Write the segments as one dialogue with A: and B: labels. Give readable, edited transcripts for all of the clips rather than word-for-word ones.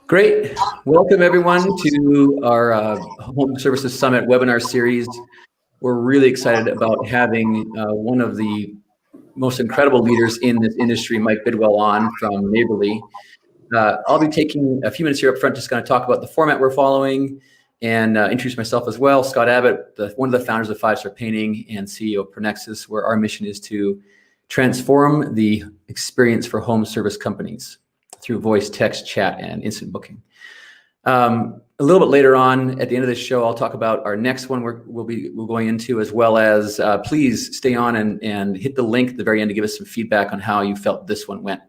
A: Great. Welcome everyone to our Home Services Summit webinar series. We're really excited about having one of the most incredible leaders in this industry, Mike Bidwell, on from Neighborly. I'll be taking a few minutes here up front, just going to talk about the format we're following and introduce myself as well. Scott Abbott, one of the founders of 5 Star Painting and CEO of ProNexis, where our mission is to transform the experience for home service companies through voice, text, chat, and instant booking. A little bit later on, at the end of this show, I'll talk about our next one we're going into, as well as please stay on and hit the link at the very end to give us some feedback on how you felt this one went.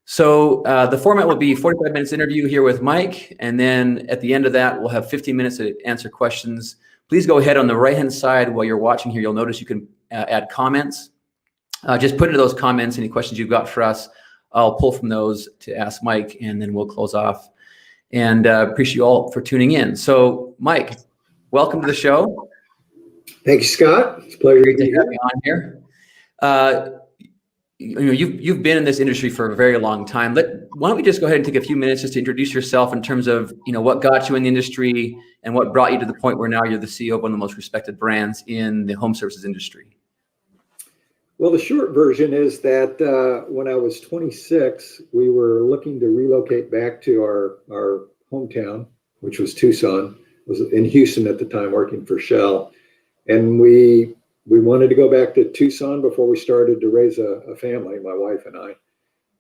A: So the format will be 45 minutes interview here with Mike, and then at the end of that, we'll have 15 minutes to answer questions. Please go ahead on the right-hand side while you're watching here. You'll notice you can add comments. Just put into those comments any questions you've got for us. I'll pull from those to ask Mike, and then we'll close off. And appreciate you all for tuning in. So, Mike, welcome to the show.
B: Thank you, Scott. It's a pleasure
A: to have you on here. You've been in this industry for a very long time. Why don't we just go ahead and take a few minutes just to introduce yourself in terms of what got you in the industry and what brought you to the point where now you're the CEO of one of the most respected brands in the home services industry.
B: Well, the short version is that when I was 26, we were looking to relocate back to our hometown, which was Tucson. I was in Houston at the time working for Shell. And we wanted to go back to Tucson before we started to raise a family, my wife and I.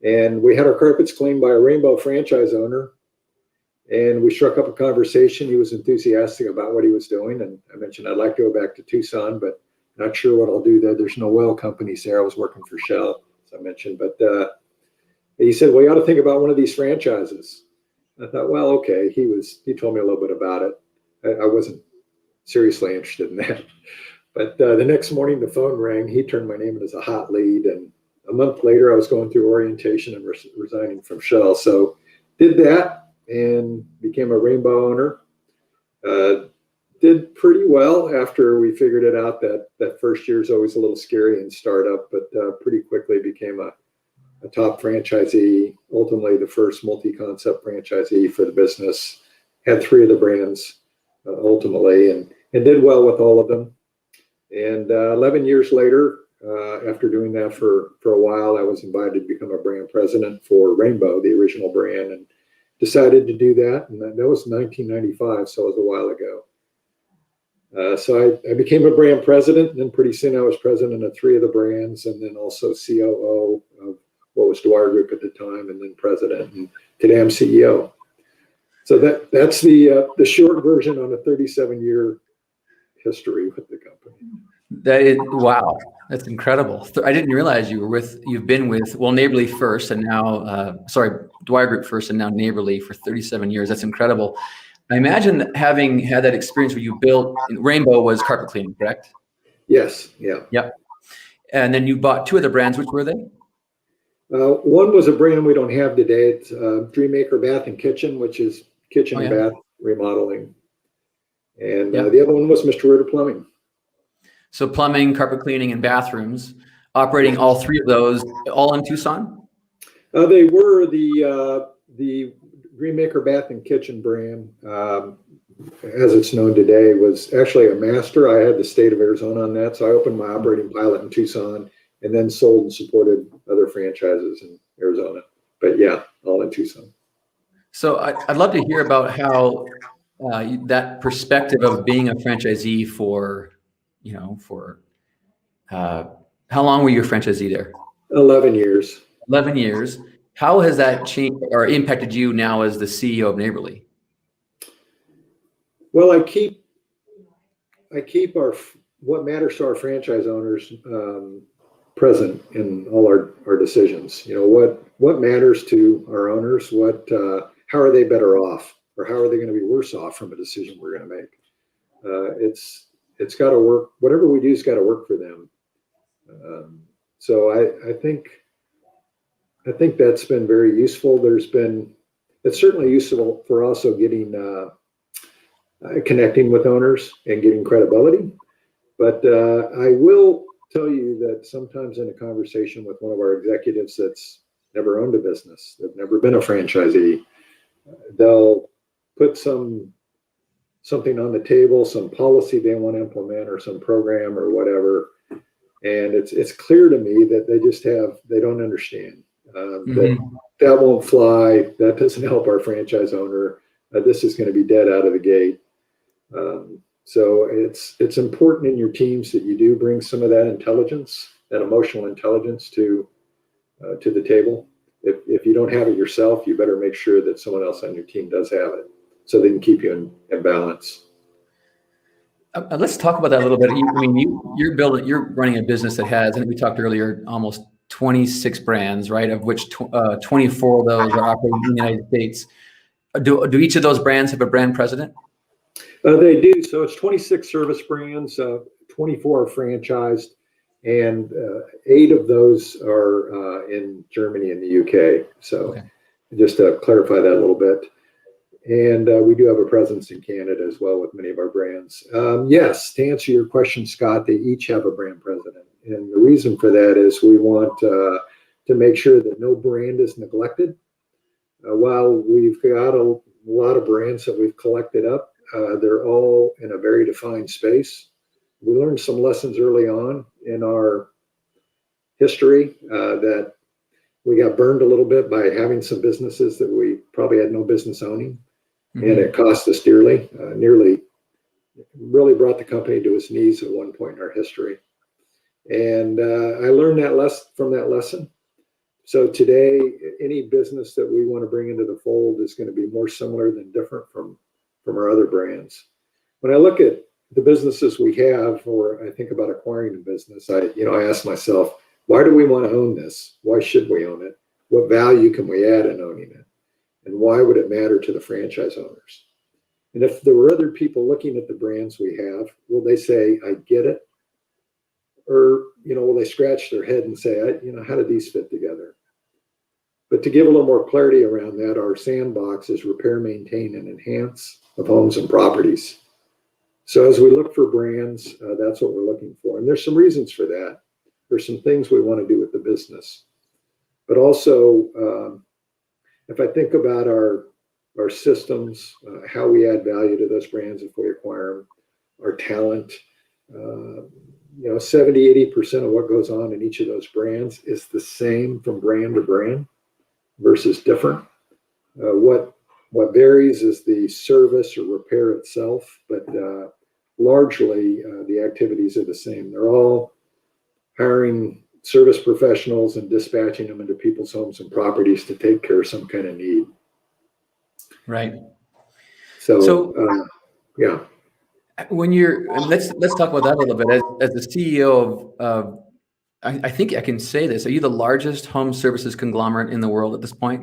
B: And we had our carpets cleaned by a Rainbow franchise owner. And we struck up a conversation. He was enthusiastic about what he was doing. And I mentioned I'd like to go back to Tucson, but not sure what I'll do there. There's no oil companies there. I was working for Shell, as I mentioned. But he said, well, you ought to think about one of these franchises. I thought, well, okay. He told me a little bit about it. I wasn't seriously interested in that. But the next morning, the phone rang. He turned my name in as a hot lead. And a month later, I was going through orientation and resigning from Shell. So did that and became a Rainbow owner. Did pretty well after we figured it out that first year is always a little scary in startup, but pretty quickly became a top franchisee, ultimately the first multi-concept franchisee for the business. Had 3 of the brands ultimately and did well with all of them. And 11 years later, after doing that for a while, I was invited to become a brand president for Rainbow, the original brand, and decided to do that. And that was 1995, so it was a while ago. So I became a brand president, and then pretty soon I was president of 3 of the brands, and then also COO of what was Dwyer Group at the time, and then president, and today I'm CEO. So that's the short version on a 37-year history with the company.
A: That is, wow, that's incredible. I didn't realize you've been with Neighborly first, and now Dwyer Group first, and now Neighborly for 37 years. That's incredible. I imagine having had that experience where you built, Rainbow was carpet cleaning, correct?
B: Yes, yeah.
A: Yep. And then you bought 2 other brands. Which were they?
B: One was a brand we don't have today. It's Dreammaker Bath and Kitchen, which is kitchen and bath remodeling. And the other one was Mr. Ritter Plumbing.
A: So plumbing, carpet cleaning, and bathrooms, operating all 3 of those, all in Tucson?
B: They were the Dreammaker Bath and Kitchen brand, as it's known today, was actually a master. I had the state of Arizona on that, so I opened my operating pilot in Tucson and then sold and supported other franchises in Arizona. But yeah, all in Tucson.
A: So I'd love to hear about how that perspective of being a franchisee for how long were you a franchisee there?
B: 11 years.
A: 11 years. How has that changed or impacted you now as the CEO of Neighborly?
B: Well, I keep what matters to our franchise owners present in all our decisions. What matters to our owners? How are they better off, or how are they going to be worse off from a decision we're going to make? It's got to work. Whatever we do has got to work for them. So I think that's been very useful. It's certainly useful for also getting connecting with owners and getting credibility. But I will tell you that sometimes in a conversation with one of our executives that's never owned a business, they've never been a franchisee. They'll put something on the table, some policy they want to implement or some program or whatever. And it's clear to me that they don't understand. That won't fly. That doesn't help our franchise owner. This is going to be dead out of the gate. So it's important in your teams that you do bring some of that intelligence, that emotional intelligence to the table. If you don't have it yourself, you better make sure that someone else on your team does have it, so they can keep you in balance.
A: Let's talk about that a little bit. You're running a business that has, and we talked earlier, almost 26 brands, right? Of which 24 of those are operating in the United States. Do each of those brands have a brand president?
B: They do. So it's 26 service brands, 24 are franchised, and 8 of those are in Germany and the UK. So just to clarify that a little bit. And we do have a presence in Canada as well with many of our brands. Yes, to answer your question, Scott, they each have a brand president. And the reason for that is we want to make sure that no brand is neglected. While we've got a lot of brands that we've collected up, they're all in a very defined space. We learned some lessons early on in our history that we got burned a little bit by having some businesses that we probably had no business owning. And it cost us dearly, nearly really brought the company to its knees at one point in our history. And I learned from that lesson. So today, any business that we want to bring into the fold is going to be more similar than different from our other brands. When I look at the businesses we have, or I think about acquiring a business, I ask myself, why do we want to own this? Why should we own it? What value can we add in owning it? And why would it matter to the franchise owners? And if there were other people looking at the brands we have, will they say, I get it? Or, will they scratch their head and say, how do these fit together? But to give a little more clarity around that, our sandbox is repair, maintain, and enhance of homes and properties. So as we look for brands, that's what we're looking for. And there's some reasons for that. There's some things we want to do with the business. But also, if I think about our systems, how we add value to those brands if we acquire them, our talent, 70-80% of what goes on in each of those brands is the same from brand to brand versus different. What varies is the service or repair itself, but largely the activities are the same. They're all hiring service professionals and dispatching them into people's homes and properties to take care of some kind of need.
A: Right.
B: So yeah.
A: When let's talk about that a little bit. As the CEO of I think I can say this. Are you the largest home services conglomerate in the world at this point?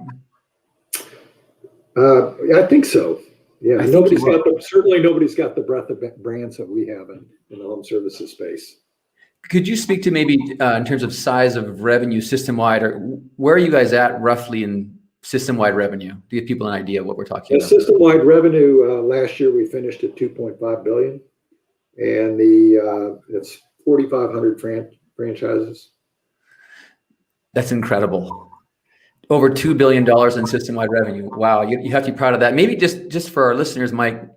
B: I think so. Yeah.
A: Certainly
B: nobody's got the breadth of brands that we have in the home services space.
A: Could you speak to maybe in terms of size of revenue system-wide, or where are you guys at roughly in system-wide revenue? To give people an idea of what we're talking about.
B: System-wide revenue, last year we finished at $2.5 billion, and it's 4,500 franchises.
A: That's incredible. Over $2 billion in system-wide revenue. Wow, you have to be proud of that. Maybe just for our listeners, Mike,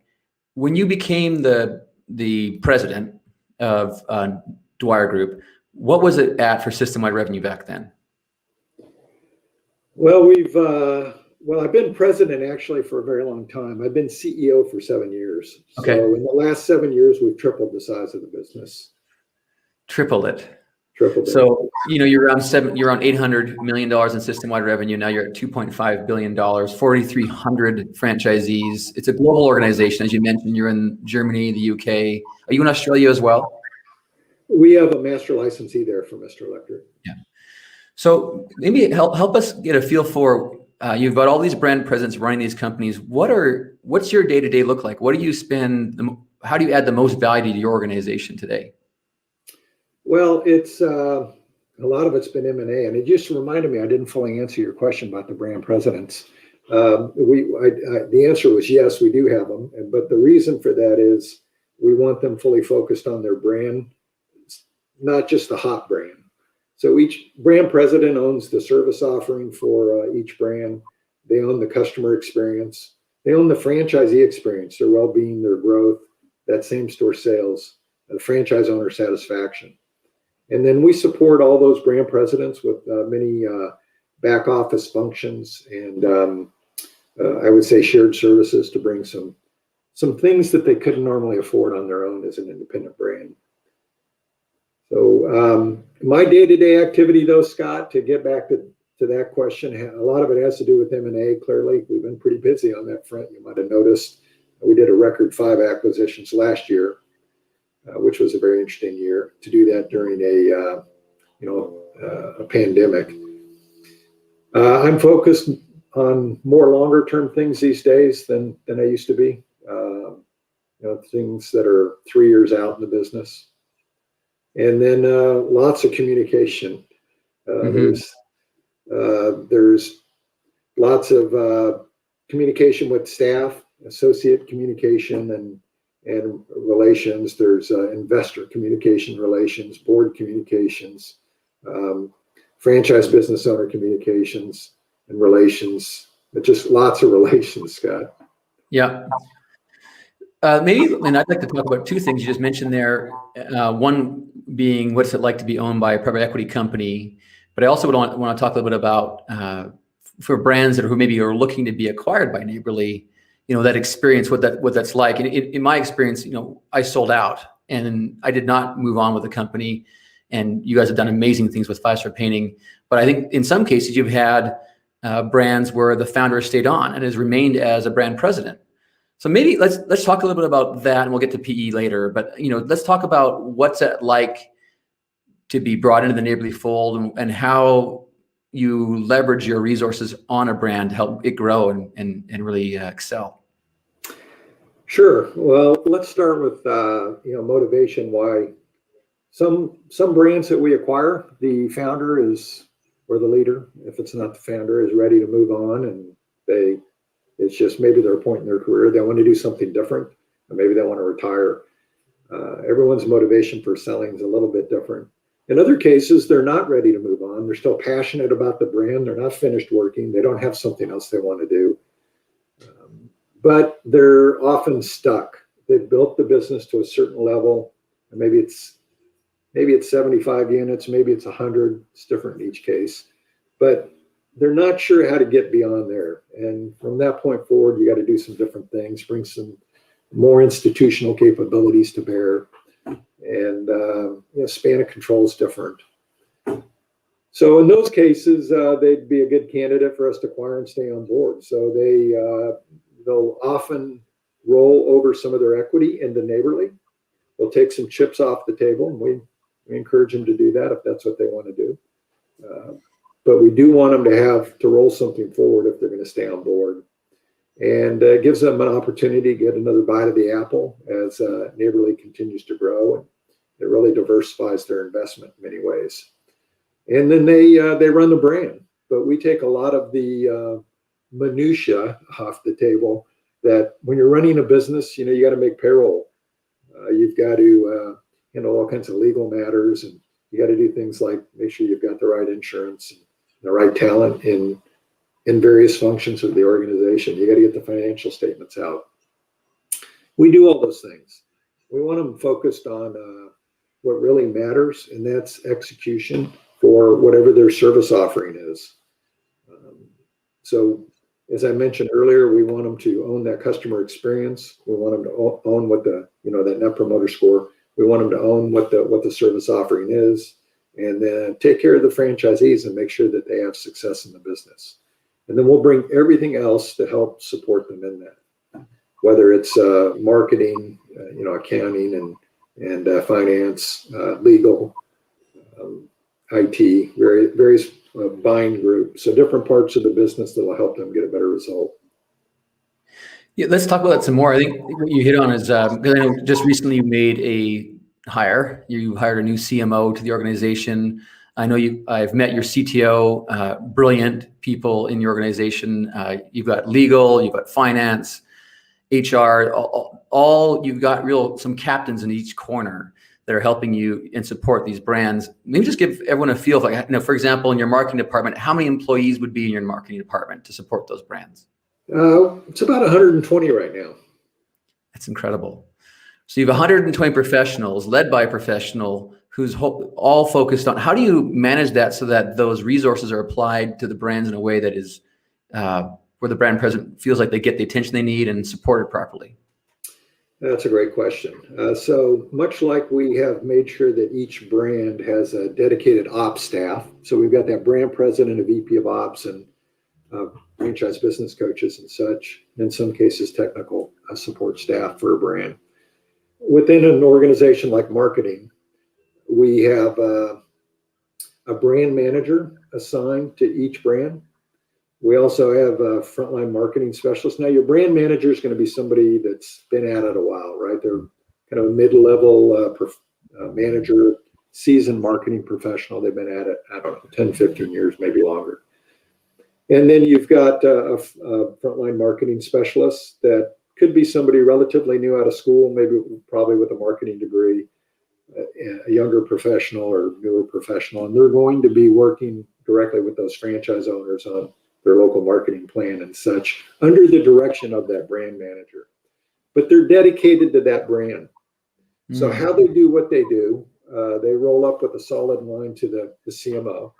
A: when you became the president of Dwyer Group, what was it at for system-wide revenue back then?
B: Well, I've been president actually for a very long time. I've been CEO for 7 years.
A: Okay.
B: So in the last 7 years, we've tripled the size of the business.
A: Tripled it.
B: So
A: you're around $800 million in system-wide revenue. Now you're at $2.5 billion, 4,300 franchisees. It's a global organization, as you mentioned. You're in Germany, the UK. Are you in Australia as well?
B: We have a master licensee there for Mr. Electric.
A: Yeah. So maybe help us get a feel for. You've got all these brand presidents running these companies. What's your day-to-day look like? What do you spend? How do you add the most value to your organization today?
B: Well, it's a lot of it's been M&A, and it just reminded me I didn't fully answer your question about the brand presidents. The answer was yes, we do have them, but the reason for that is we want them fully focused on their brand, not just the hot brand. So each brand president owns the service offering for each brand. They own the customer experience. They own the franchisee experience, their well-being, their growth, that same-store sales, the franchise owner satisfaction. And then we support all those brand presidents with many back office functions and I would say shared services to bring some things that they couldn't normally afford on their own as an independent brand. So my day-to-day activity, though, Scott, to get back to that question, a lot of it has to do with M&A. Clearly, we've been pretty busy on that front. You might have noticed we did a record 5 acquisitions last year, which was a very interesting year to do that during a pandemic. I'm focused on more longer-term things these days than I used to be. Things that are 3 years out in the business. And then lots of communication. There's lots of communication with staff, associate communication and relations. There's investor communication relations, board communications, franchise business owner communications and relations. But just lots of relations, Scott.
A: Yeah. Maybe, and I'd like to talk about 2 things you just mentioned there. One being, what's it like to be owned by a private equity company? But I also would want to talk a little bit about for brands who maybe are looking to be acquired by Neighborly, that experience, what that's like. And in my experience, I sold out and I did not move on with the company. And you guys have done amazing things with 5 Star Painting. But I think in some cases you've had brands where the founder stayed on and has remained as a brand president. So maybe let's talk a little bit about that, and we'll get to PE later. But let's talk about what's it like to be brought into the Neighborly fold, and how you leverage your resources on a brand to help it grow and really excel.
B: Sure. Well, let's start with motivation. Why some brands that we acquire, the founder is, or the leader, if it's not the founder, is ready to move on, and it's just maybe their point in their career. They want to do something different, or maybe they want to retire. Everyone's motivation for selling is a little bit different. In other cases, they're not ready to move on. They're still passionate about the brand. They're not finished working. They don't have something else they want to do. But they're often stuck. They've built the business to a certain level, and maybe it's 75 units, maybe it's 100. It's different in each case. But they're not sure how to get beyond there. And from that point forward, you got to do some different things, bring some more institutional capabilities to bear. And span of control is different. So in those cases, they'd be a good candidate for us to acquire and stay on board. So they'll often roll over some of their equity into Neighborly. They'll take some chips off the table, and we encourage them to do that if that's what they want to do. But we do want them to roll something forward if they're going to stay on board. And it gives them an opportunity to get another bite of the apple as Neighborly continues to grow. And it really diversifies their investment in many ways. And then they run the brand. But we take a lot of the minutia off the table, that when you're running a business, you got to make payroll. You've got to handle all kinds of legal matters, and you got to do things like make sure you've got the right insurance and the right talent in various functions of the organization. You got to get the financial statements out. We do all those things. We want them focused on what really matters, and that's execution for whatever their service offering is. So as I mentioned earlier, we want them to own that customer experience. We want them to own what that Net Promoter Score. We want them to own what the service offering is, and then take care of the franchisees and make sure that they have success in the business. And then we'll bring everything else to help support them in that, whether it's marketing, accounting and finance, legal, IT, various buying groups. So different parts of the business that will help them get a better result.
A: Yeah, let's talk about that some more. I think what you hit on is, because I know just recently you made a hire. You hired a new CMO to the organization. I know I've met your CTO, brilliant people in your organization. You've got legal, you've got finance, HR, all you've got some captains in each corner that are helping you and support these brands. Maybe just give everyone a feel of, like, for example, in your marketing department, how many employees would be in your marketing department to support those brands?
B: It's about 120 right now.
A: That's incredible. So you have 120 professionals led by a professional who's all focused on, how do you manage that so that those resources are applied to the brands in a way that is where the brand president feels like they get the attention they need and supported properly?
B: That's a great question. So much like we have made sure that each brand has a dedicated ops staff. So we've got that brand president, a VP of ops, and franchise business coaches and such, in some cases technical support staff for a brand. Within an organization like marketing, we have a brand manager assigned to each brand. We also have a frontline marketing specialist. Now, your brand manager is going to be somebody that's been at it a while, right? They're kind of a mid-level manager, seasoned marketing professional. They've been at it, I don't know, 10, 15 years, maybe longer. And then you've got a frontline marketing specialist that could be somebody relatively new out of school, probably with a marketing degree, a younger professional or newer professional. And they're going to be working directly with those franchise owners on their local marketing plan and such, under the direction of that brand manager. But they're dedicated to that brand. So how they do what they do, they roll up with a solid line to the CMO.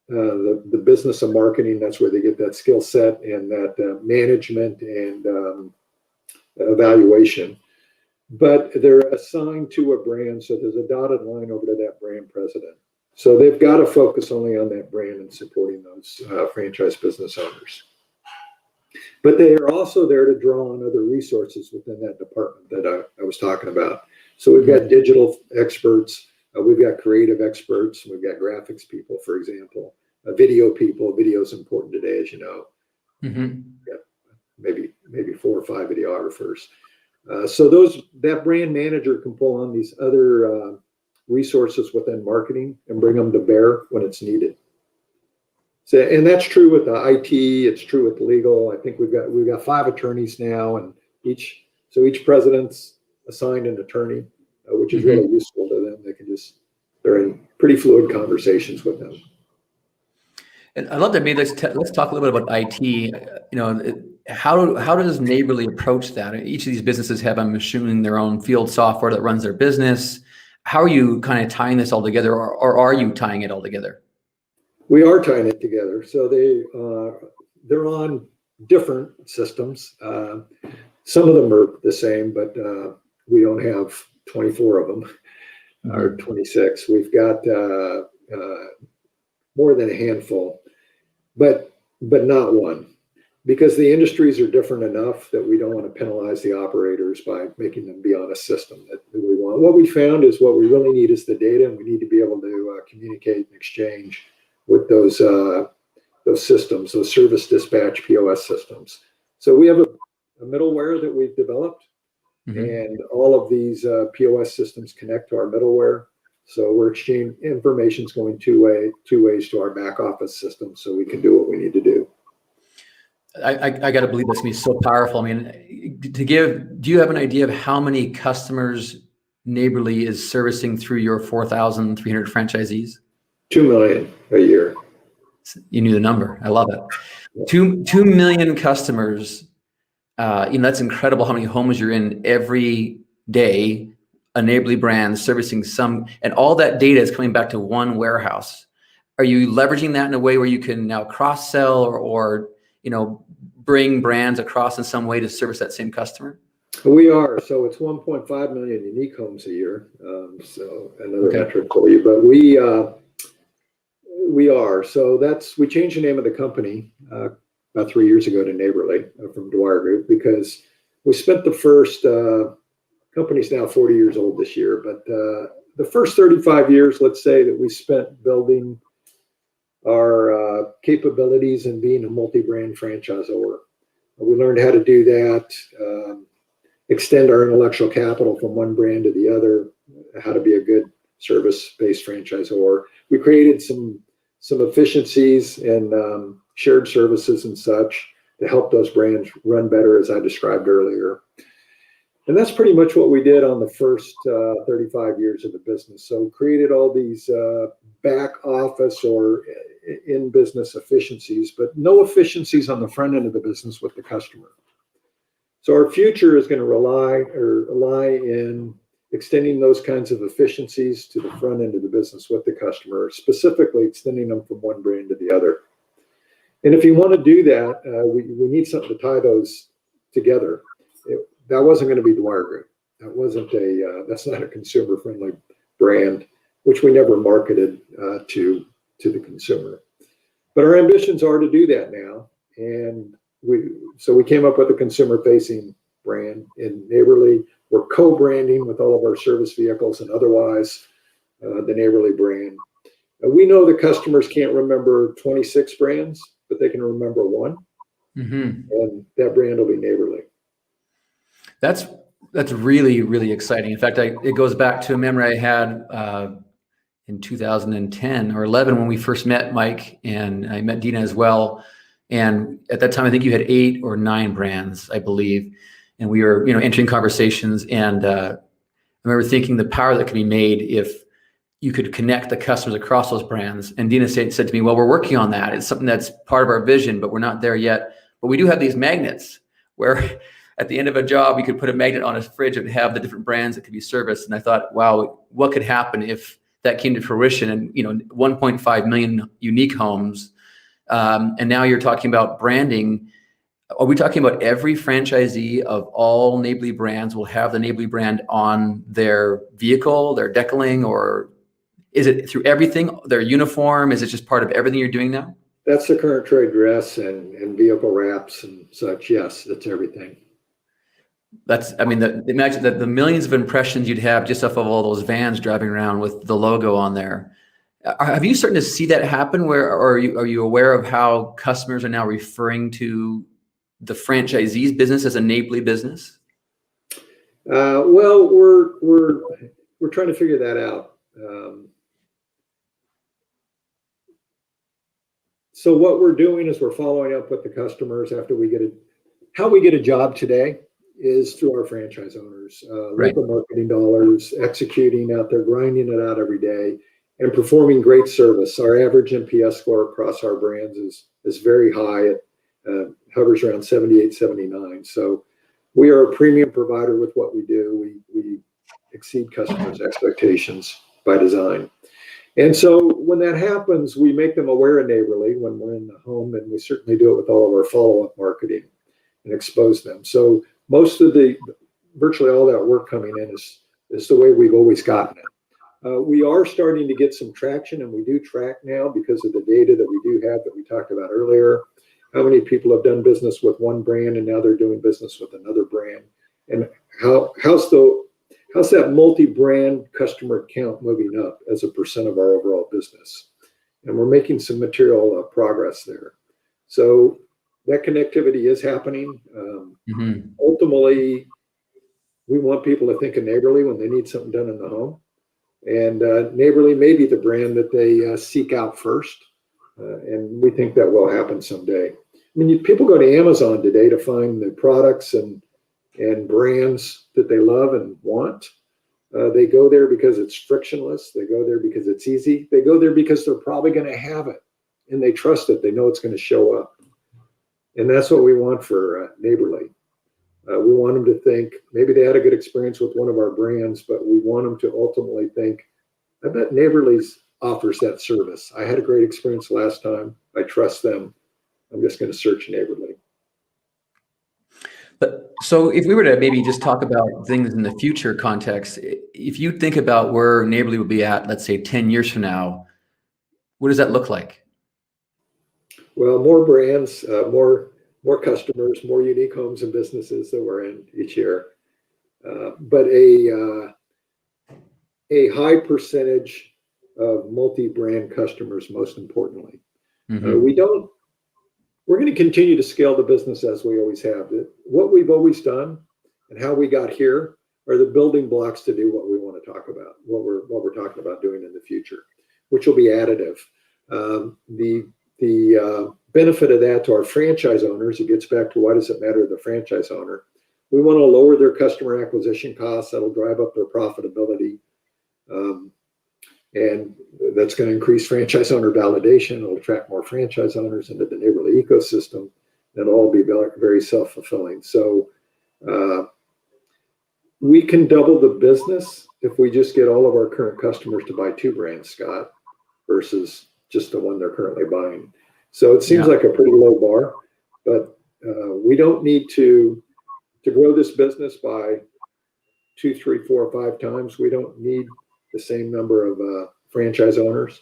B: The business of marketing, that's where they get that skill set and that management and evaluation. But they're assigned to a brand, so there's a dotted line over to that brand president. So they've got to focus only on that brand and supporting those franchise business owners. But they are also there to draw on other resources within that department that I was talking about. So we've got digital experts, we've got creative experts, we've got graphics people, for example, video people. Video is important today, as you know. Yeah, maybe 4 or 5 videographers. So that brand manager can pull on these other resources within marketing and bring them to bear when it's needed. So, and that's true with the IT. It's true with legal. I think we've got 5 attorneys now, and each president's assigned an attorney, which is really useful to them. They're in pretty fluid conversations with them.
A: And I love that. Maybe let's talk a little bit about IT. How does Neighborly approach that? Each of these businesses have, I'm assuming, their own field software that runs their business. How are you kind of tying this all together, or are you tying it all together?
B: We are tying it together. So they're on different systems. Some of them are the same, but we don't have 24 of them or 26. We've got more than a handful, but not one. Because the industries are different enough that we don't want to penalize the operators by making them be on a system that we want. What we found is what we really need is the data, and we need to be able to communicate and exchange with those systems, those service dispatch POS systems. So we have a middleware that we've developed, and all of these POS systems connect to our middleware. So we're exchanging information's going two ways to our back office system, so we can do what we need to do.
A: I got to believe that's going to be so powerful. I mean, do you have an idea of how many customers Neighborly is servicing through your 4,300 franchisees?
B: 2 million a year.
A: You knew the number. I love it. Yeah. 2 million customers. That's incredible how many homes you're in every day. A Neighborly brand servicing and all that data is coming back to one warehouse. Are you leveraging that in a way where you can now cross-sell or bring brands across in some way to service that same customer?
B: We are. So it's 1.5 million unique homes a year. So another metric for you, but we are. So we changed the name of the company about 3 years ago to Neighborly from Dwyer Group, because we spent the first company's now 40 years old this year, but the first 35 years, let's say, that we spent building our capabilities and being a multi-brand franchisor. We learned how to do that, extend our intellectual capital from one brand to the other, how to be a good service-based franchisor. We created some efficiencies and shared services and such to help those brands run better, as I described earlier. And that's pretty much what we did on the first 35 years of the business. So created all these back office or in business efficiencies, but no efficiencies on the front end of the business with the customer. So our future is going to lie in extending those kinds of efficiencies to the front end of the business with the customer, specifically extending them from one brand to the other. And if you want to do that, we need something to tie those together. That wasn't going to be Dwyer Group. That's not a consumer-friendly brand, which we never marketed to the consumer. But our ambitions are to do that now, and we came up with a consumer-facing brand in Neighborly. We're co-branding with all of our service vehicles and otherwise the Neighborly brand. We know the customers can't remember 26 brands, but they can remember one, and that brand will be Neighborly.
A: That's really, really exciting. In fact, it goes back to a memory I had in 2010 or 11 when we first met Mike, and I met Dina as well. And at that time, I think you had 8 or 9 brands, I believe. And we were, entering conversations. And I remember thinking the power that could be made if you could connect the customers across those brands. And Dina said to me, well, we're working on that. It's something that's part of our vision, but we're not there yet. But we do have these magnets where at the end of a job, you could put a magnet on a fridge and have the different brands that could be serviced. And I thought, wow, what could happen if that came to fruition? And 1.5 million unique homes. And now you're talking about branding. Are we talking about every franchisee of all Neighborly brands will have the Neighborly brand on their vehicle, their decaling, or is it through everything, their uniform? Is it just part of everything you're doing now?
B: That's the current trade dress and vehicle wraps and such. Yes, that's everything. Imagine that the millions of impressions you'd have just off of all those vans driving around with the logo on there. Have you starting to see that happen? Or are you aware of how customers are now referring to the franchisee's business as a Neighborly business? Well, we're trying to figure that out. So what we're doing is we're following up with the customers after how we get a job today is through our franchise owners, local marketing dollars, executing out there, grinding it out every day, and performing great service. Our average NPS score across our brands is very high. It hovers around 78, 79. So we are a premium provider with what we do. We exceed customers' expectations by design. And so when that happens, we make them aware of Neighborly when we're in the home, and we certainly do it with all of our follow-up marketing and expose them. So virtually all that work coming in is the way we've always gotten it. We are starting to get some traction, and we do track now because of the data that we do have that we talked about earlier. How many people have done business with one brand and now they're doing business with another brand, and how's that multi-brand customer count moving up as a percent of our overall business? And we're making some material progress there. So that connectivity is happening. Ultimately, we want people to think of Neighborly when they need something done in the home. And Neighborly may be the brand that they seek out first. And we think that will happen someday. People go to Amazon today to find the products and brands that they love and want. They go there because it's frictionless. They go there because it's easy. They go there because they're probably going to have it, and they trust it. They know it's going to show up. And that's what we want for Neighborly. We want them to think, maybe they had a good experience with one of our brands, but we want them to ultimately think, I bet Neighborly's offers that service. I had a great experience last time. I trust them. I'm just going to search Neighborly.
A: But so if we were to maybe just talk about things in the future context, if you think about where Neighborly will be at, let's say 10 years from now, what does that look like?
B: Well, more brands, more customers, more unique homes and businesses that we're in each year. But a high percentage of multi-brand customers, most importantly. We're going to continue to scale the business as we always have. What we've always done and how we got here are the building blocks to do what we want to talk about, what we're talking about doing in the future, which will be additive. The benefit of that to our franchise owners, it gets back to why does it matter to the franchise owner? we want to lower their customer acquisition costs. That'll drive up their profitability. And that's going to increase franchise owner validation. It'll attract more franchise owners into the neighborly ecosystem. It'll all be very, very self-fulfilling. So we can double the business if we just get all of our current customers to buy 2 brands, Scott, versus just the one they're currently buying. So it seems like a pretty low bar, but we don't need to grow this business by 2, 3, 4, 5 times. We don't need the same number of franchise owners.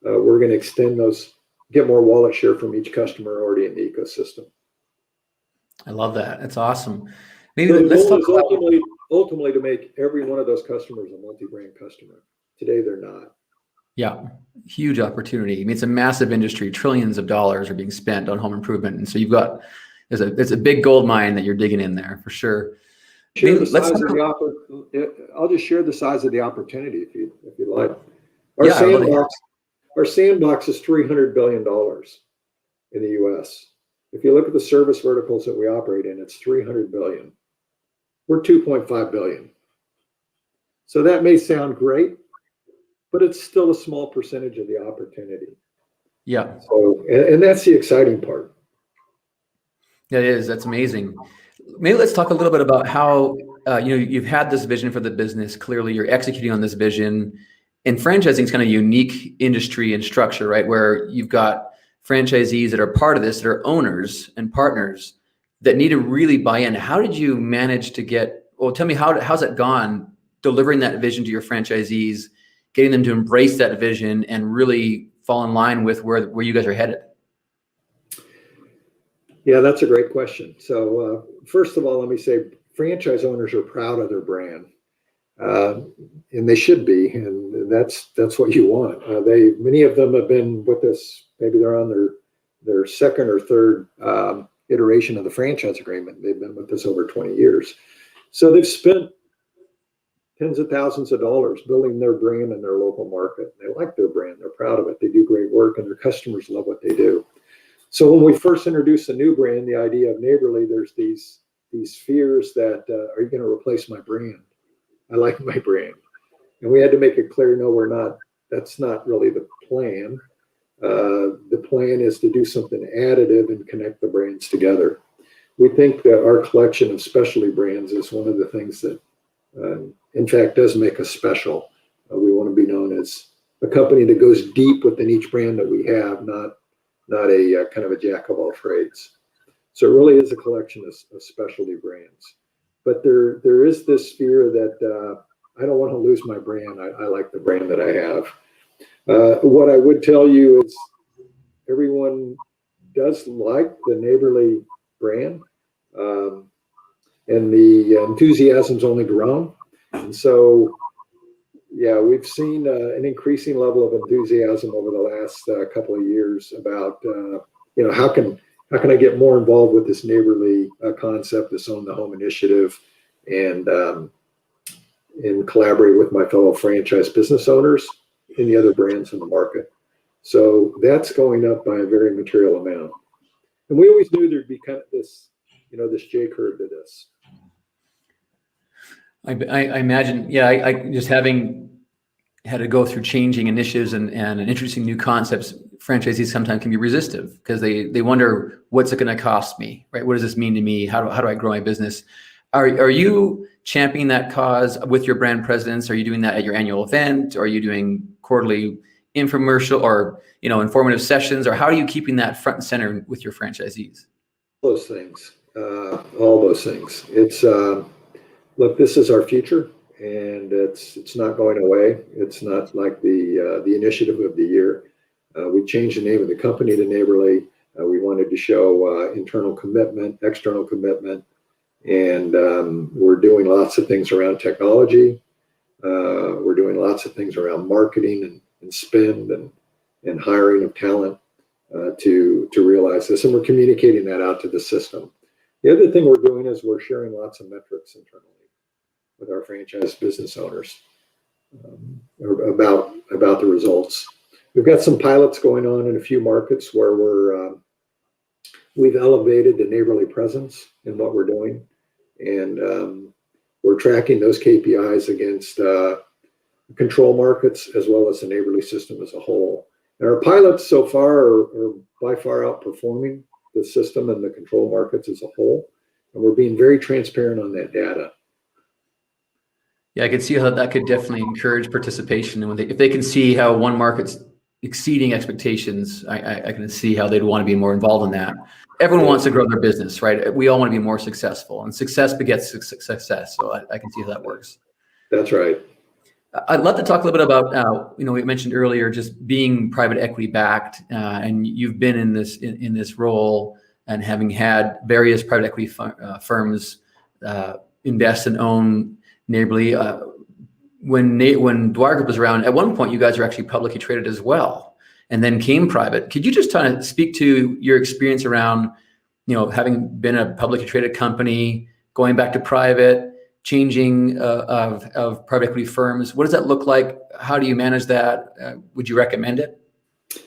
B: We're going to extend those, get more wallet share from each customer already in the ecosystem.
A: I love that. That's awesome. Maybe
B: So
A: let's talk about
B: ultimately to make every one of those customers a multi-brand customer. Today they're not.
A: Yeah, huge opportunity. I mean, it's a massive industry. Trillions of dollars are being spent on home improvement, and so it's a big gold mine that you're digging in there for sure.
B: I'll just share the size of the opportunity if you like. Our sandbox is $300 billion in the U.S. If you look at the service verticals that we operate in, it's $300 billion. We're $2.5 billion. So that may sound great, but it's still a small percentage of the opportunity.
A: Yeah.
B: So, and that's the exciting part.
A: That is. That's amazing. Maybe let's talk a little bit about how you've had this vision for the business. Clearly, you're executing on this vision. And franchising is kind of a unique industry and structure, right? Where you've got franchisees that are part of this, that are owners and partners that need to really buy in. How did you manage to tell me how's that gone, delivering that vision to your franchisees, getting them to embrace that vision and really fall in line with where you guys are headed?
B: Yeah, that's a great question. So first of all, let me say franchise owners are proud of their brand, and they should be, and that's what you want. Many of them have been with us. Maybe they're on their second or third iteration of the franchise agreement. They've been with us over 20 years, so they've spent tens of thousands of dollars building their brand in their local market. They like their brand. They're proud of it. They do great work, and their customers love what they do. So when we first introduced the new brand, the idea of neighborly, there's these fears that, are you going to replace my brand? I like my brand. And we had to make it clear, no, we're not. That's not really the plan. The plan is to do something additive and connect the brands together. We think that our collection of specialty brands is one of the things that, in fact, does make us special. We want to be known as a company that goes deep within each brand that we have, not a kind of a jack of all trades. So it really is a collection of specialty brands. But there is this fear that I don't want to lose my brand. I like the brand that I have. What I would tell you is everyone does like the neighborly brand, and the enthusiasm's only grown. And so, yeah, we've seen an increasing level of enthusiasm over the last couple of years about, how can I get more involved with this neighborly concept, this Own the Home initiative, and collaborate with my fellow franchise business owners and the other brands in the market. So that's going up by a very material amount. And we always knew there'd be kind of this, this J curve to this.
A: I imagine, I just having had to go through changing initiatives and introducing new concepts, franchisees sometimes can be resistive because they wonder, what's it going to cost me, right? What does this mean to me? How do I grow my business? Are you championing that cause with your brand presidents? Are you doing that at your annual event? Are you doing quarterly infomercial or informative sessions? Or how are you keeping that front and center with your franchisees?
B: All those things. It's look, this is our future, and it's not going away. It's not like the initiative of the year. We changed the name of the company to Neighborly. We wanted to show internal commitment, external commitment, and we're doing lots of things around technology. We're doing lots of things around marketing and spend and hiring of talent to realize this, and we're communicating that out to the system. The other thing we're doing is we're sharing lots of metrics internally with our franchise business owners about the results. We've got some pilots going on in a few markets where we've elevated the neighborly presence in what we're doing. And we're tracking those KPIs against control markets as well as the neighborly system as a whole. And our pilots so far are by far outperforming the system and the control markets as a whole. And we're being very transparent on that data.
A: Yeah, I can see how that could definitely encourage participation. And if they can see how one market's exceeding expectations, I can see how they'd want to be more involved in that. Everyone wants to grow their business, right? We all want to be more successful, and success begets success. So I can see how that works.
B: That's right.
A: I'd love to talk a little bit about, we mentioned earlier just being private equity backed, and you've been in this role and having had various private equity firms invest and own Neighborly. When Dwyer Group was around, at one point you guys were actually publicly traded as well, and then came private. Could you just kind of speak to your experience around, having been a publicly traded company, going back to private, changing of private equity firms? What does that look like? How do you manage that? Would you recommend it?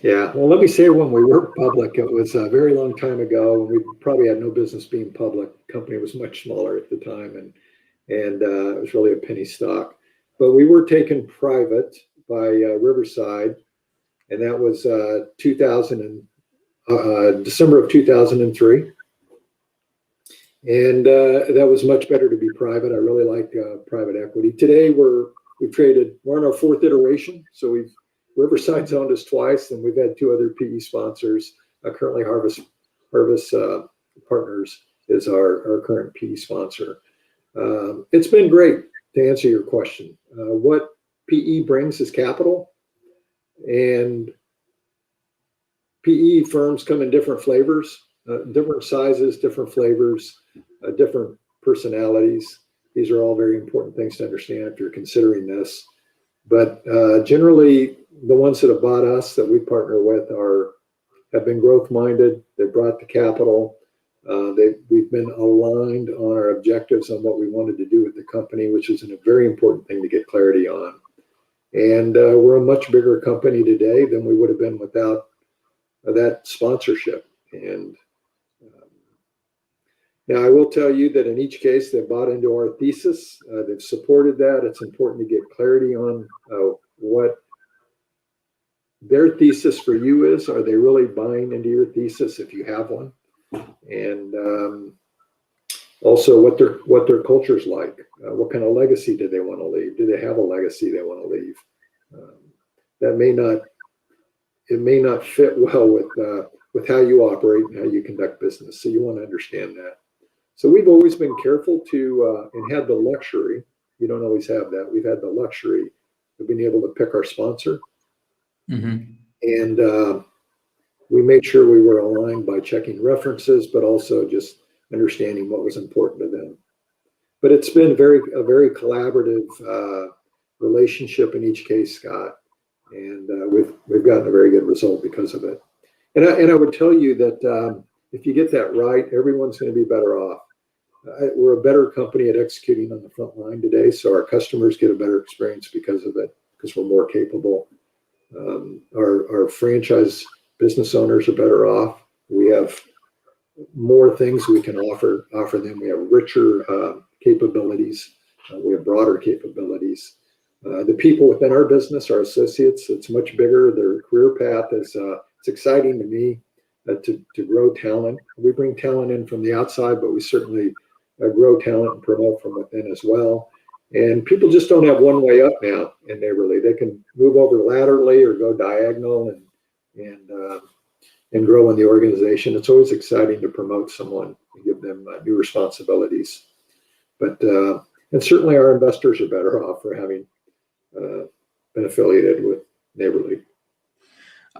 B: Yeah, well, let me say when we were public, it was a very long time ago, and we probably had no business being public. The company was much smaller at the time, and it was really a penny stock. But we were taken private by Riverside, and that was December of 2003. And that was much better to be private. I really like private equity. Today we're on our fourth iteration. So Riverside's owned us twice, and we've had two other PE sponsors. Currently Harvest Partners is our current PE sponsor. It's been great, to answer your question. What PE brings is capital, and PE firms come in different flavors, different sizes, different flavors, different personalities. These are all very important things to understand if you're considering this. But generally, the ones that have bought us that we partner with have been growth minded. They brought the capital. We've been aligned on our objectives on what we wanted to do with the company, which is a very important thing to get clarity on. And we're a much bigger company today than we would have been without that sponsorship. And now I will tell you that in each case, they bought into our thesis. They've supported that. It's important to get clarity on what their thesis for you is. Are they really buying into your thesis if you have one? And also what their culture's like. What kind of legacy do they want to leave? Do they have a legacy they want to leave? That may not fit well with how you operate and how you conduct business. So you want to understand that. So we've always been careful to and had the luxury. You don't always have that. We've had the luxury of being able to pick our sponsor, and we made sure we were aligned by checking references, but also just understanding what was important to them. But it's been a very collaborative relationship in each case, Scott, and we've gotten a very good result because of it. And I would tell you that if you get that right, everyone's going to be better off. We're a better company at executing on the front line today, so our customers get a better experience because of it, because we're more capable. Our franchise business owners are better off. We have more things we can offer them. We have richer capabilities. We have broader capabilities. The people within our business, our associates, it's much bigger. Their career path is it's exciting to me to grow talent. We bring talent in from the outside, but we certainly grow talent and promote from within as well. And people just don't have one way up now in Neighborly. They can move over laterally or go diagonal and grow in the organization. It's always exciting to promote someone and give them new responsibilities. But and certainly our investors are better off for having been affiliated with Neighborly.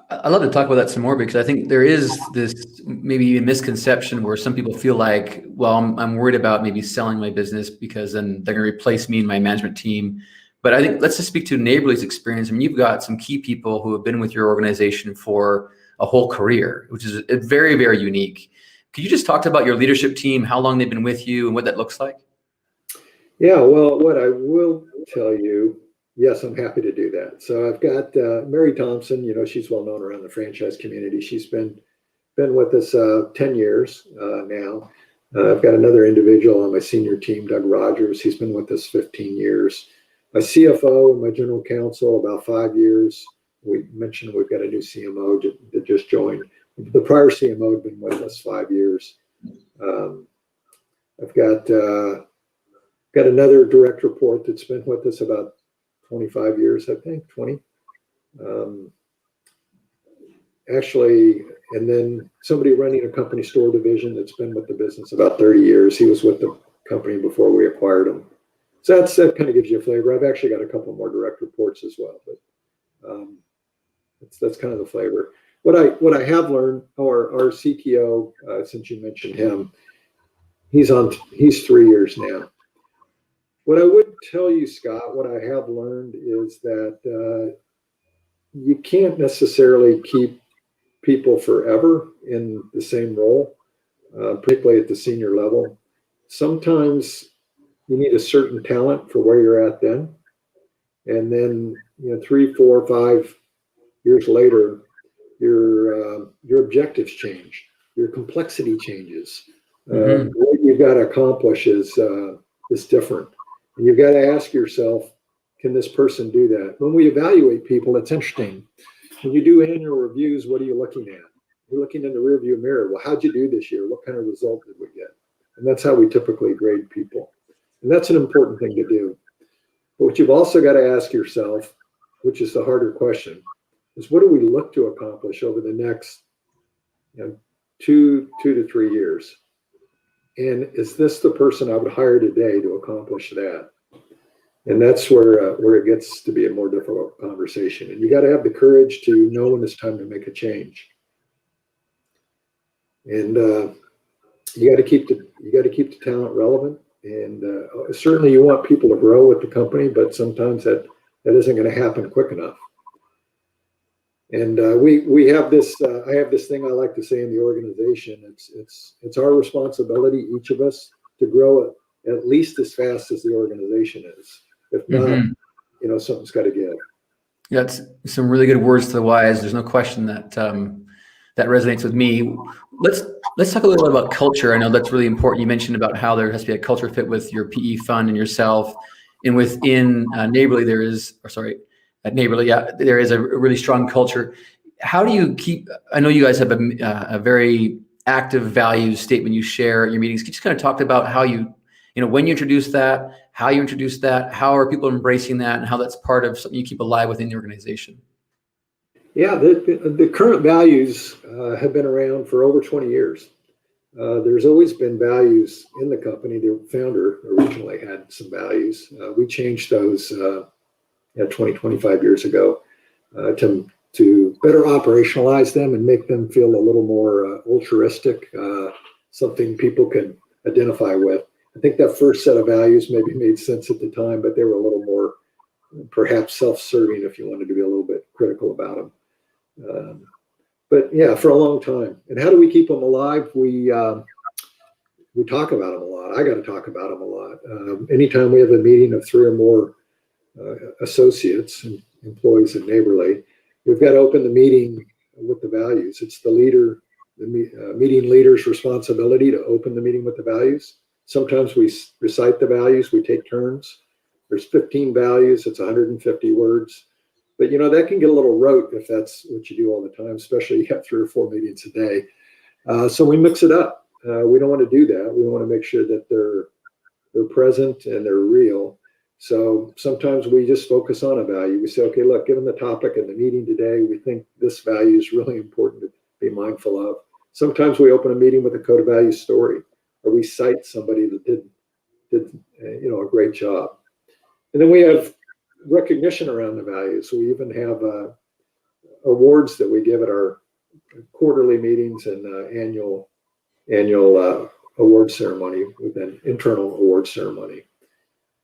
A: I'd love to talk about that some more, because I think there is this maybe a misconception where some people feel like, well, I'm worried about maybe selling my business because then they're going to replace me and my management team. But I think let's just speak to Neighborly's experience. I mean, you've got some key people who have been with your organization for a whole career, which is very, very unique. Could you just talk about your leadership team, how long they've been with you, and what that looks like?
B: Yeah, well, what I will tell you, yes, I'm happy to do that. So I've got Mary Thompson. She's well known around the franchise community. She's been with us 10 years now. I've got another individual on my senior team, Doug Rogers. He's been with us 15 years. My CFO and my general counsel, about 5 years. We mentioned we've got a new CMO that just joined. The prior CMO had been with us 5 years. I've got another direct report that's been with us about 25 years, I think, 20. Actually, and then somebody running a company store division that's been with the business about 30 years. He was with the company before we acquired him. So that kind of gives you a flavor. I've actually got a couple more direct reports as well, but that's kind of the flavor. What I have learned, our CTO, since you mentioned him, he's 3 years now. What I would tell you, Scott, what I have learned is that you can't necessarily keep people forever in the same role, particularly at the senior level. Sometimes you need a certain talent for where you're at then. And then, 3, 4, 5 years later, your objectives change, your complexity changes. What you've got to accomplish is different. And you've got to ask yourself, can this person do that? When we evaluate people, it's interesting. When you do annual reviews, what are you looking at? You're looking in the rearview mirror. Well, how'd you do this year? What kind of result did we get? And that's how we typically grade people. And that's an important thing to do. But what you've also got to ask yourself, which is the harder question, is what do we look to accomplish over the next 2 to 3 years? And is this the person I would hire today to accomplish that? And that's where it gets to be a more difficult conversation. And you got to have the courage to know when it's time to make a change. And you got to keep the talent relevant. And certainly you want people to grow with the company, but sometimes that isn't going to happen quick enough. And we have this. I have this thing I like to say in the organization. It's our responsibility, each of us, to grow at least as fast as the organization is. If not, something's got to give.
A: That's some really good words to the wise. There's no question that that resonates with me. Let's talk a little bit about culture. I know that's really important. You mentioned about how there has to be a culture fit with your PE fund and yourself, and within Neighborly there is a really strong culture. How do you keep? I know you guys have a very active values statement you share at your meetings. Can you just kind of talk about how when you introduce that, how you introduce that, how are people embracing that, and how that's part of something you keep alive within the organization?
B: Yeah, the current values have been around for over 20 years. There's always been values in the company. The founder originally had some values. We changed those 20, 25 years ago to better operationalize them and make them feel a little more altruistic, something people can identify with. I think that first set of values maybe made sense at the time, but they were a little more perhaps self-serving if you wanted to be a little bit critical about them. But yeah, for a long time. And how do we keep them alive? We talk about them a lot. I got to talk about them a lot. Anytime we have a meeting of 3 or more associates and employees at Neighborly, we've got to open the meeting with the values. It's the meeting leader's responsibility to open the meeting with the values. Sometimes we recite the values. We take turns. There's 15 values. It's 150 words. But, that can get a little rote if that's what you do all the time, especially you have 3 or 4 meetings a day. So we mix it up. We don't want to do that. We want to make sure that they're present and they're real. So sometimes we just focus on a value. We say, okay, look, given the topic of the meeting today, we think this value is really important to be mindful of. Sometimes we open a meeting with a code of values story, or we cite somebody that did a great job. And then we have recognition around the values. We even have awards that we give at our quarterly meetings and annual award ceremony with an internal award ceremony,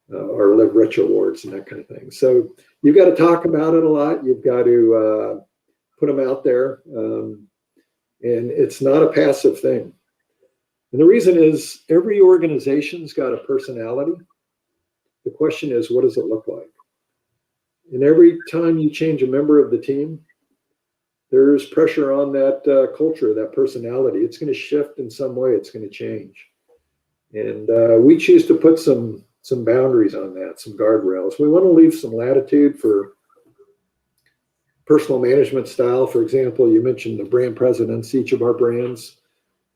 B: or Live Rich awards and that kind of thing. So you've got to talk about it a lot. You've got to put them out there, and it's not a passive thing. And the reason is every organization's got a personality. The question is, what does it look like? And every time you change a member of the team, there's pressure on that culture, that personality. It's going to shift in some way. It's going to change. And we choose to put some boundaries on that, some guardrails. We want to leave some latitude for personal management style. For example, you mentioned the brand presidents. Each of our brands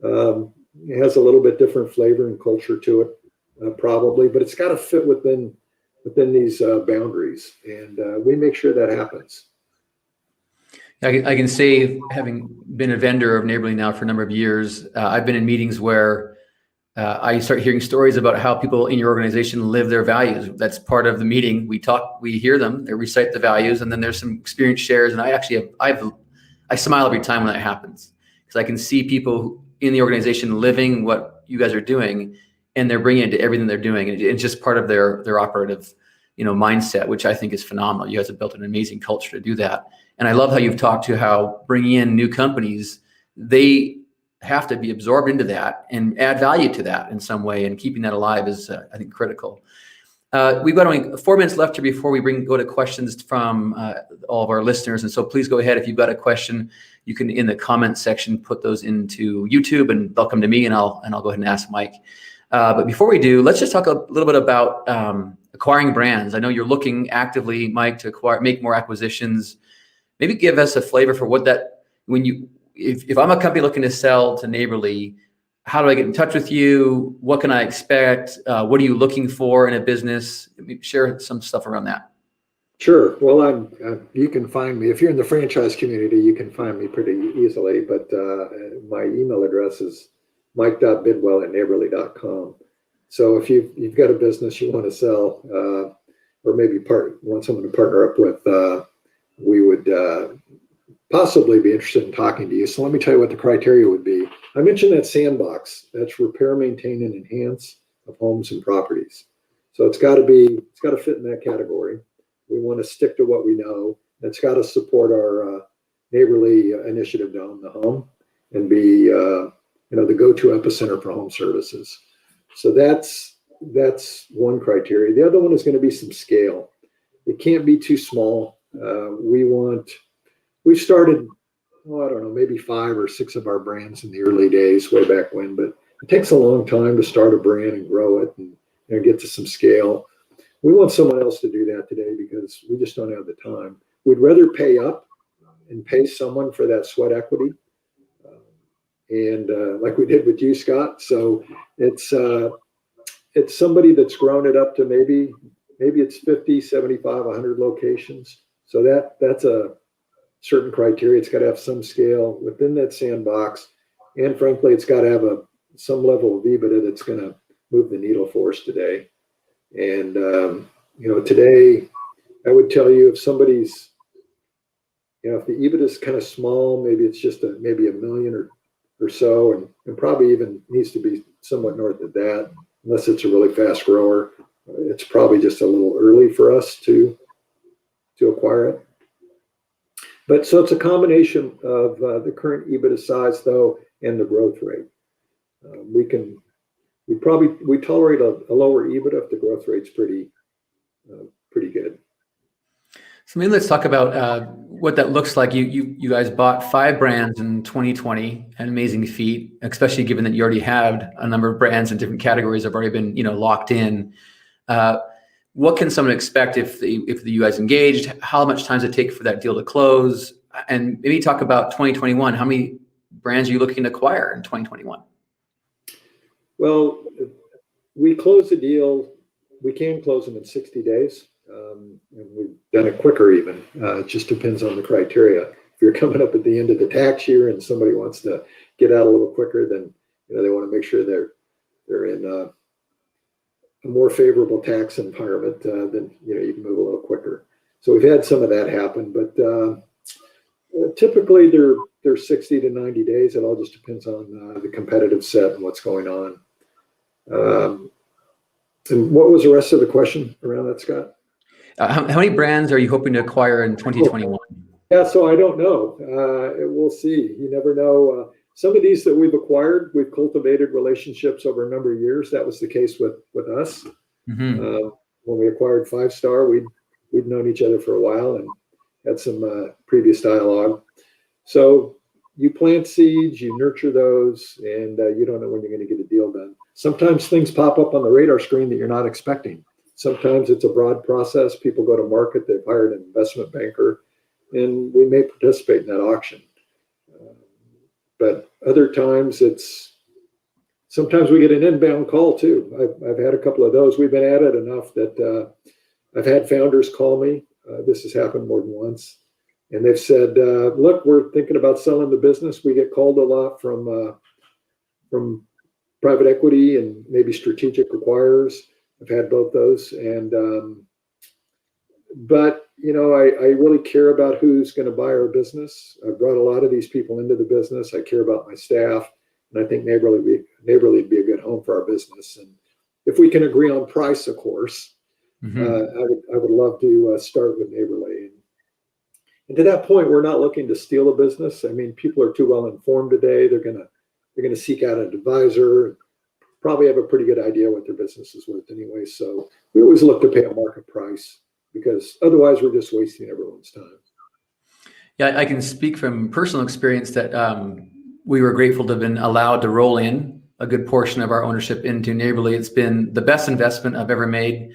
B: it has a little bit different flavor and culture to it, probably, but it's got to fit within these boundaries, and we make sure that happens.
A: I can say, having been a vendor of Neighborly now for a number of years, I've been in meetings where I start hearing stories about how people in your organization live their values. That's part of the meeting. We talk, we hear them, they recite the values, and then there's some experience shares. And I smile every time when that happens, because I can see people in the organization living what you guys are doing, and they're bringing it to everything they're doing. And it's just part of their operative, mindset, which I think is phenomenal. You guys have built an amazing culture to do that. And I love how you've talked to how bringing in new companies, they have to be absorbed into that and add value to that in some way, and keeping that alive is, I think, critical. We've got only 4 minutes left here before we go to questions from all of our listeners. And so please go ahead. If you've got a question, you can, in the comment section, put those into YouTube, and they'll come to me, and I'll go ahead and ask Mike. But before we do, let's just talk a little bit about acquiring brands. I know you're looking actively, Mike, to make more acquisitions. Maybe give us a flavor for what that, if I'm a company looking to sell to Neighborly, how do I get in touch with you? What can I expect? What are you looking for in a business? Share some stuff around that. Sure.
B: Well, you can find me, if you're in the franchise community, you can find me pretty easily, but my email address is mike.bidwell@neighborly.com. So if you've got a business you want to sell, or maybe want someone to partner up with, we would possibly be interested in talking to you. So let me tell you what the criteria would be. I mentioned that sandbox. That's repair, maintain, and enhance of homes and properties. So it's got to fit in that category. We want to stick to what we know. It's got to support our Neighborly initiative to own the home and be the go-to epicenter for home services. So that's one criteria. The other one is going to be some scale. It can't be too small. We started, I don't know, maybe 5 or 6 of our brands in the early days, way back when, but it takes a long time to start a brand and grow it and get to some scale. We want someone else to do that today because we just don't have the time. We'd rather pay up and pay someone for that sweat equity. And like we did with you, Scott. So it's somebody that's grown it up to maybe it's 50, 75, 100 locations. So that's a certain criteria. It's got to have some scale within that sandbox. And frankly, it's got to have some level of EBITDA that's going to move the needle for us today. And, today I would tell you, if somebody's, if the EBITDA is kind of small, maybe it's just maybe $1 million or so, and probably even needs to be somewhat north of that, unless it's a really fast grower. It's probably just a little early for us to acquire it. But so it's a combination of the current EBITDA size, though, and the growth rate. We tolerate a lower EBITDA if the growth rate's pretty good.
A: So maybe let's talk about what that looks like. You guys bought 5 brands in 2020, an amazing feat, especially given that you already had a number of brands in different categories that have already been locked in. What can someone expect if you guys engaged? How much time does it take for that deal to close? And maybe talk about 2021. How many brands are you looking to acquire in 2021?
B: Well, we close the deal. We can close them in 60 days. And we've done it quicker even. It just depends on the criteria. If you're coming up at the end of the tax year and somebody wants to get out a little quicker, then they want to make sure they're in a more favorable tax environment. Then you can move a little quicker. So we've had some of that happen, but typically they're 60 to 90 days. It all just depends on the competitive set and what's going on. And what was the rest of the question around that, Scott?
A: How many brands are you hoping to acquire in 2021?
B: Yeah, so I don't know. We'll see. You never know. Some of these that we've acquired, we've cultivated relationships over a number of years. That was the case with us. Mm-hmm. When we acquired 5 Star, we'd known each other for a while and had some previous dialogue. So you plant seeds, you nurture those, and you don't know when you're going to get a deal done. Sometimes things pop up on the radar screen that you're not expecting. Sometimes it's a broad process. People go to market, they've hired an investment banker, and we may participate in that auction. But other times sometimes we get an inbound call too. I've had a couple of those. We've been at it enough that I've had founders call me. This has happened more than once. And they've said, look, we're thinking about selling the business. We get called a lot from private equity and maybe strategic acquirers. I've had both those. But I really care about who's going to buy our business. I've brought a lot of these people into the business. I care about my staff. And I think Neighborly would be a good home for our business. And if we can agree on price, of course, I would love to start with Neighborly. And to that point, we're not looking to steal a business. I mean, people are too well informed today. They're gonna seek out an advisor, probably have a pretty good idea what their business is worth anyway. So we always look to pay a market price, because otherwise we're just wasting everyone's time.
A: Yeah, I can speak from personal experience that we were grateful to have been allowed to roll in a good portion of our ownership into Neighborly. It's been the best investment I've ever made.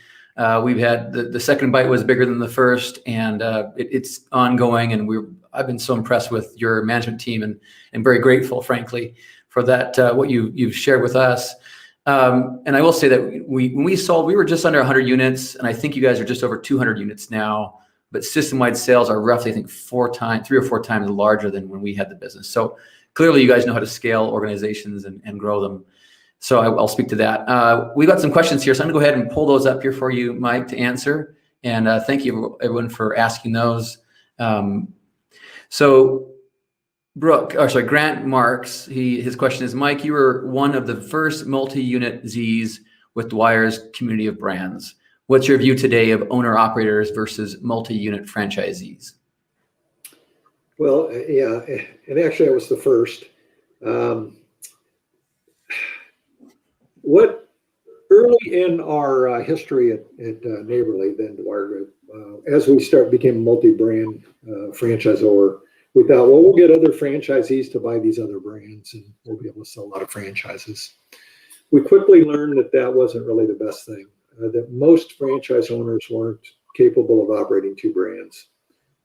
A: We've had the second bite was bigger than the first, and it's ongoing. And I've been so impressed with your management team, and very grateful, frankly, for that what you've shared with us. And I will say that when we sold, we were just under 100 units, and I think you guys are just over 200 units now. But system-wide sales are roughly, I think, 3 or 4 times larger than when we had the business. So clearly, you guys know how to scale organizations and grow them. So I'll speak to that. We've got some questions here, so I'm going to go ahead and pull those up here for you, Mike, to answer. And thank you, everyone, for asking those. So Grant Marks, his question is, Mike, you were one of the first multi-unit Zs with Dwyer's community of brands. What's your view today of owner-operators versus multi-unit franchisees?
B: Well, yeah, and actually I was the first. What early in our history at Neighborly, then Dwyer Group, as we became a multi-brand franchisor, we thought, well, we'll get other franchisees to buy these other brands, and we'll be able to sell a lot of franchises. We quickly learned that wasn't really the best thing. That most franchise owners weren't capable of operating 2 brands,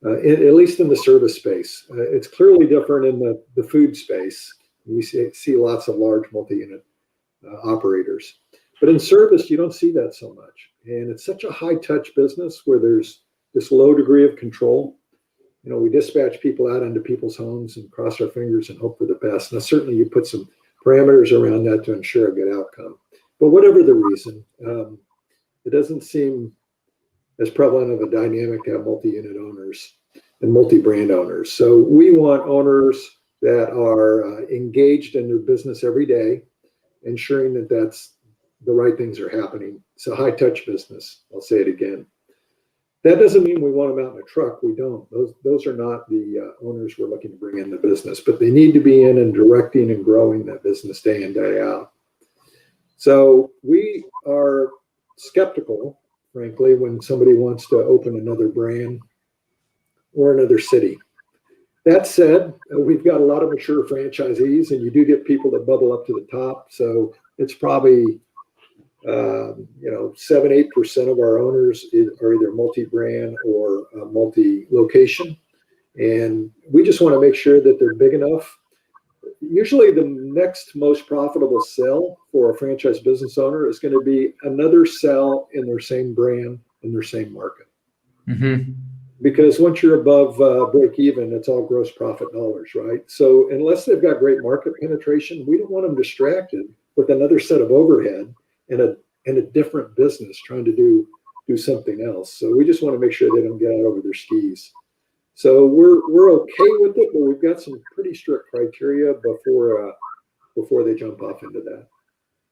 B: at least in the service space. It's clearly different in the food space. We see lots of large multi-unit operators. But in service, you don't see that so much. And it's such a high-touch business where there's this low degree of control. We dispatch people out into people's homes and cross our fingers and hope for the best. Now, certainly you put some parameters around that to ensure a good outcome. But whatever the reason, it doesn't seem as prevalent of a dynamic to have multi-unit owners and multi-brand owners. So we want owners that are engaged in their business every day, ensuring that the right things are happening. It's a high-touch business. I'll say it again. That doesn't mean we want them out in a truck. We don't. Those are not the owners we're looking to bring in the business, but they need to be in and directing and growing that business day in, day out. So we are skeptical, frankly, when somebody wants to open another brand or another city. That said, we've got a lot of mature franchisees, and you do get people that bubble up to the top. So it's probably 7-8% of our owners are either multi-brand or multi-location, and we just want to make sure that they're big enough. Usually, the next most profitable sell for a franchise business owner is going to be another sell in their same brand in their same market. Mm-hmm. Because once you're above break even, it's all gross profit dollars, right? So unless they've got great market penetration, we don't want them distracted with another set of overhead and a different business trying to do something else. So we just want to make sure they don't get out over their skis. So we're okay with it, but we've got some pretty strict criteria before they jump off into that.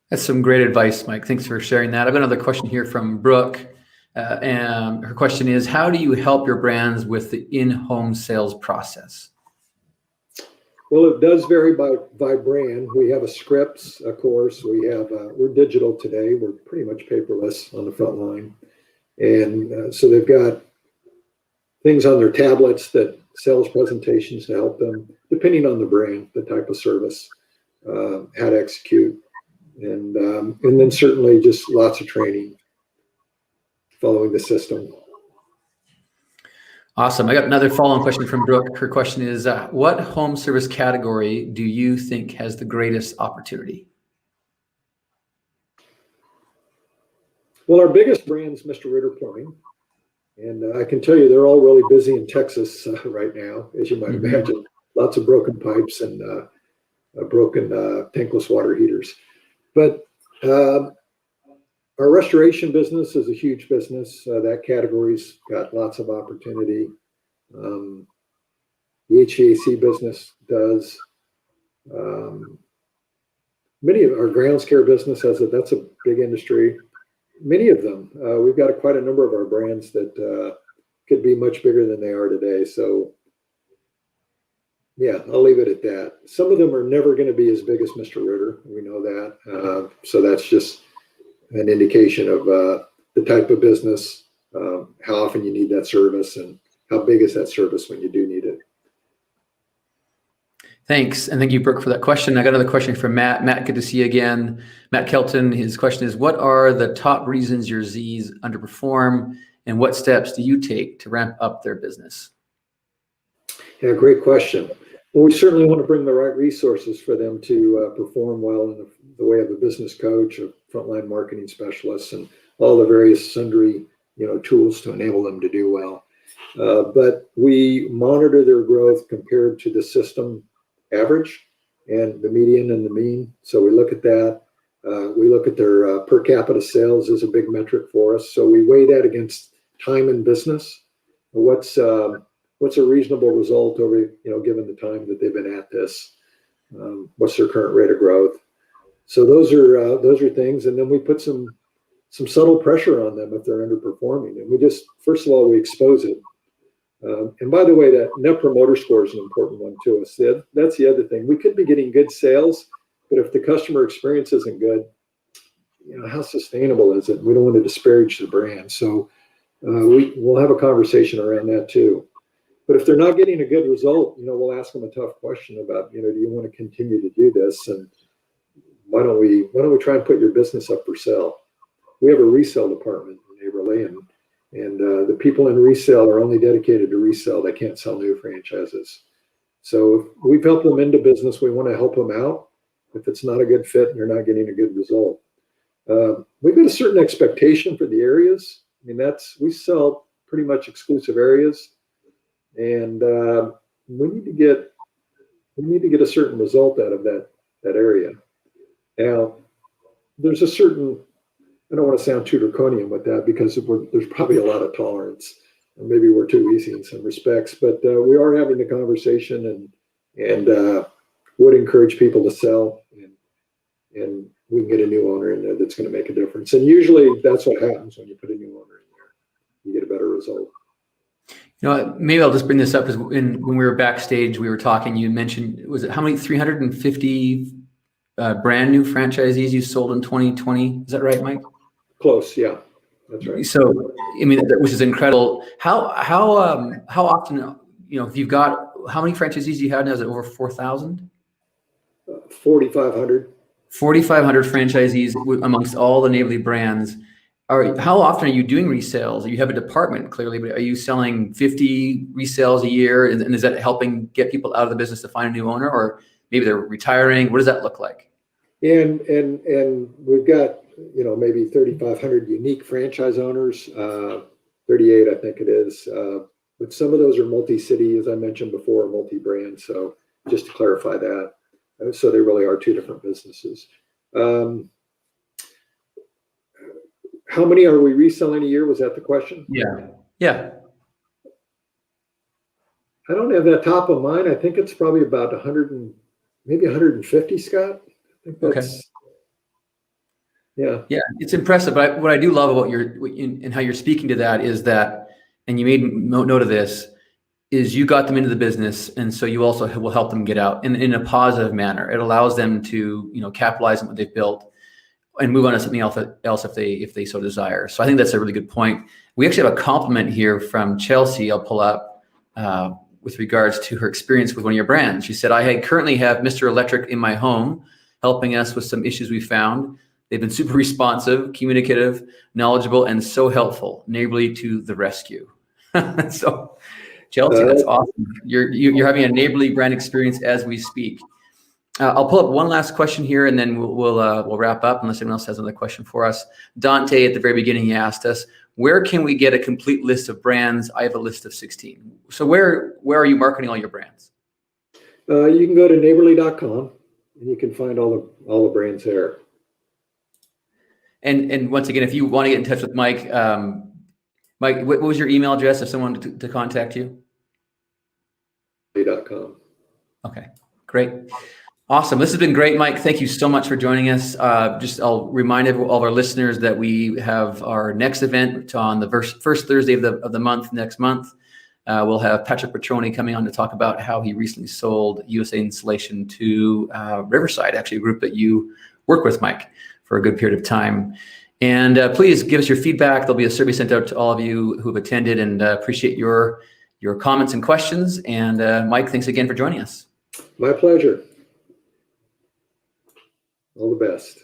A: That's some great advice, Mike. Thanks for sharing that. I've got another question here from Brooke. And her question is, how do you help your brands with the in-home sales process?
B: Well, it does vary by brand. We have a scripts, of course. We're digital today. We're pretty much paperless on the front line. And so they've got things on their tablets that sales presentations to help them, depending on the brand, the type of service, how to execute. And then certainly just lots of training, following the system.
A: Awesome. I got another follow-on question from Brooke. Her question is, what home service category do you think has the greatest opportunity?
B: Well, our biggest brand is Mr. Ritter Plumbing. And I can tell you they're all really busy in Texas right now, as you might imagine. Lots of broken pipes and broken tankless water heaters. But our restoration business is a huge business. That category's got lots of opportunity. The HVAC business does. Many of our grounds care business that's a big industry. Many of them. We've got quite a number of our brands that could be much bigger than they are today. So yeah, I'll leave it at that. Some of them are never going to be as big as Mr. Ritter. We know that. So that's just an indication of the type of business, how often you need that service, and how big is that service when you do need it.
A: Thanks. And thank you, Brooke, for that question. I got another question from Matt. Matt, good to see you again. Matt Kelton, his question is, what are the top reasons your Zs underperform, and what steps do you take to ramp up their business?
B: Yeah, great question. Well, we certainly want to bring the right resources for them to perform well in the way of a business coach, a frontline marketing specialist, and all the various sundry tools to enable them to do well. But we monitor their growth compared to the system average and the median and the mean. So we look at that. We look at their per capita sales as a big metric for us. So we weigh that against time in business. What's a reasonable result over given the time that they've been at this? What's their current rate of growth? So those are things, and then we put some subtle pressure on them if they're underperforming, and we just first of all we expose it. And by the way, that Net Promoter Score is an important one to us. That's the other thing. We could be getting good sales, but if the customer experience isn't good, how sustainable is it? We don't want to disparage the brand, so we'll have a conversation around that too. But if they're not getting a good result, we'll ask them a tough question about, do you want to continue to do this? And why don't we try and put your business up for sale? We have a resale department in Neighborly, and the people in resale are only dedicated to resell. They can't sell new franchises. So if we've helped them into business, we want to help them out. If it's not a good fit and you're not getting a good result, we've got a certain expectation for the areas. We sell pretty much exclusive areas. And we need to get a certain result out of that area. Now, there's a certain, I don't want to sound too draconian with that because there's probably a lot of tolerance, and maybe we're too easy in some respects. But we are having the conversation, and would encourage people to sell, and we can get a new owner in there that's going to make a difference. And usually that's what happens when you put a new owner in there. You get a better result.
A: Maybe I'll just bring this up because when we were backstage, we were talking, you mentioned, was it how many 350 brand new franchisees you sold in 2020? Is that right, Mike?
B: Close, yeah, that's right.
A: So, which is incredible. How often, if you've got, how many franchisees do you have now? Is it over 4,000?
B: 4,500.
A: 4,500 franchisees amongst all the Neighborly brands. How often are you doing resales? You have a department clearly, but are you selling 50 resales a year? And is that helping get people out of the business to find a new owner, or maybe they're retiring? What does that look like? And
B: we've got, maybe 3,500 unique franchise owners, 38, I think it is. But some of those are multi-city, as I mentioned before, multi-brand. So just to clarify that. So they really are two different businesses. How many are we reselling a year? Was that the question?
A: Yeah.
B: I don't have that top of mind. I think it's probably about 100 maybe 150, Scott. I think that's, okay.
A: Yeah, it's impressive. But what I do love about and how you're speaking to that is that, and you made note of this, is you got them into the business, and so you also will help them get out in a positive manner. It allows them to capitalize on what they've built and move on to something else if they so desire. So I think that's a really good point. We actually have a compliment here from Chelsea. I'll pull up with regards to her experience with one of your brands. She said, "I currently have Mr. Electric in my home. helping us with some issues we found. They've been super responsive, communicative, knowledgeable, and so helpful. Neighborly to the rescue. So, Chelsea, that's awesome. You're having a neighborly brand experience as we speak. I'll pull up one last question here, and then we'll wrap up unless anyone else has another question for us. Dante, at the very beginning, he asked us, where can we get a complete list of brands? I have a list of 16. So where are you marketing all your brands?
B: You can go to neighborly.com and you can find all the brands there.
A: And once again, if you want to get in touch with Mike, Mike, what was your email address if someone wanted to contact you?
B: .com.
A: Okay, great. Awesome. This has been great, Mike. Thank you so much for joining us. I'll remind all of our listeners that we have our next event on the first Thursday of the month next month. We'll have Patrick Petroni coming on to talk about how he recently sold USA Installation to Riverside, actually a group that you work with, Mike, for a good period of time. And please give us your feedback. There'll be a survey sent out to all of you who have attended, and appreciate your comments and questions. And Mike, thanks again for joining us.
B: My pleasure. All the best.